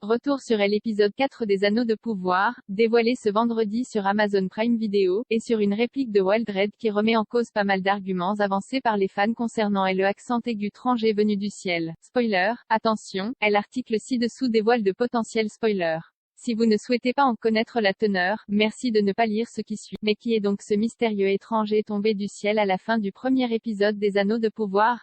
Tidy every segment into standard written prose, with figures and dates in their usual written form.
Retour sur l'épisode 4 des Anneaux de pouvoir, dévoilé ce vendredi sur Amazon Prime Video, et sur une réplique de Wildred qui remet en cause pas mal d'arguments avancés par les fans concernant le accent aigu étranger venu du ciel. Spoiler, attention, l'article ci-dessous dévoile de potentiels spoilers. Si vous ne souhaitez pas en connaître la teneur, merci de ne pas lire ce qui suit. Mais qui est donc ce mystérieux étranger tombé du ciel à la fin du premier épisode des Anneaux de pouvoir?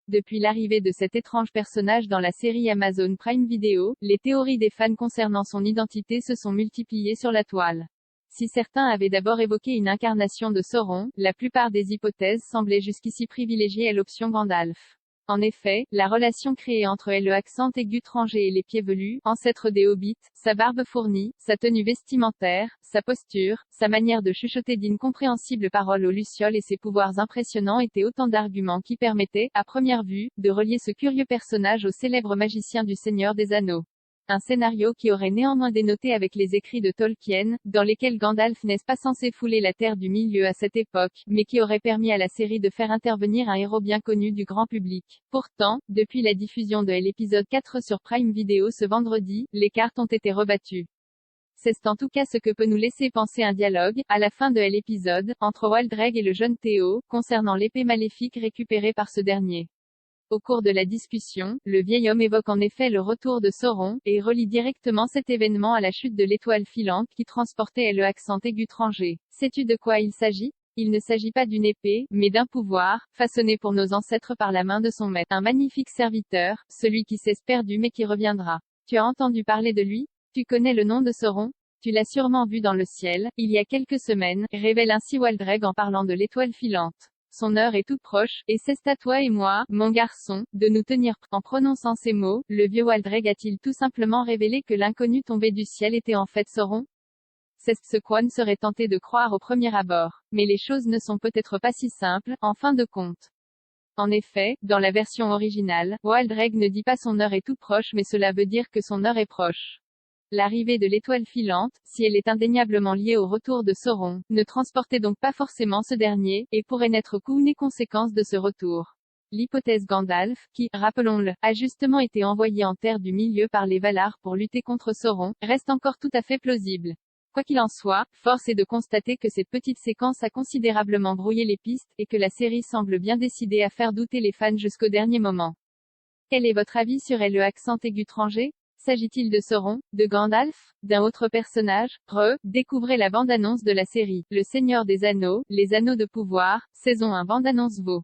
Depuis l'arrivée de cet étrange personnage dans la série Amazon Prime Video, les théories des fans concernant son identité se sont multipliées sur la toile. Si certains avaient d'abord évoqué une incarnation de Sauron, la plupart des hypothèses semblaient jusqu'ici privilégier l'option Gandalf. En effet, la relation créée entre le accent aigu étranger et les pieds velus, ancêtre des hobbits, sa barbe fournie, sa tenue vestimentaire, sa posture, sa manière de chuchoter d'incompréhensibles paroles aux lucioles et ses pouvoirs impressionnants étaient autant d'arguments qui permettaient, à première vue, de relier ce curieux personnage au célèbre magicien du Seigneur des Anneaux. Un scénario qui aurait néanmoins dénoté avec les écrits de Tolkien, dans lesquels Gandalf n'est pas censé fouler la Terre du Milieu à cette époque, mais qui aurait permis à la série de faire intervenir un héros bien connu du grand public. Pourtant, depuis la diffusion de l'épisode 4 sur Prime Video ce vendredi, les cartes ont été rebattues. C'est en tout cas ce que peut nous laisser penser un dialogue, à la fin de l'épisode, entre Waldreg et le jeune Théo, concernant l'épée maléfique récupérée par ce dernier. Au cours de la discussion, le vieil homme évoque en effet le retour de Sauron, et relie directement cet événement à la chute de l'étoile filante qui transportait le accent aigu étranger. Sais-tu de quoi il s'agit? Il ne s'agit pas d'une épée, mais d'un pouvoir, façonné pour nos ancêtres par la main de son maître. Un magnifique serviteur, celui qui s'est perdu mais qui reviendra. Tu as entendu parler de lui? Tu connais le nom de Sauron? Tu l'as sûrement vu dans le ciel, il y a quelques semaines, révèle ainsi Waldreg en parlant de l'étoile filante. Son heure est toute proche, et c'est à toi et moi, mon garçon, de nous tenir prêts. En prononçant ces mots, le vieux Waldreg a-t-il tout simplement révélé que l'inconnu tombé du ciel était en fait Sauron? C'est ce qu'Owen serait tenté de croire au premier abord. Mais les choses ne sont peut-être pas si simples, en fin de compte. En effet, dans la version originale, Waldreg ne dit pas son heure est toute proche mais cela veut dire que son heure est proche. L'arrivée de l'étoile filante, si elle est indéniablement liée au retour de Sauron, ne transportait donc pas forcément ce dernier, et pourrait n'être qu'une conséquence de ce retour. L'hypothèse Gandalf, qui, rappelons-le, a justement été envoyé en Terre du Milieu par les Valar pour lutter contre Sauron, reste encore tout à fait plausible. Quoi qu'il en soit, force est de constater que cette petite séquence a considérablement brouillé les pistes, et que la série semble bien décidée à faire douter les fans jusqu'au dernier moment. Quel est votre avis sur le accent aigu étranger? S'agit-il de Sauron, de Gandalf, d'un autre personnage? Découvrez la bande-annonce de la série Le Seigneur des Anneaux, Les Anneaux de pouvoir, saison 1 bande-annonce vaut.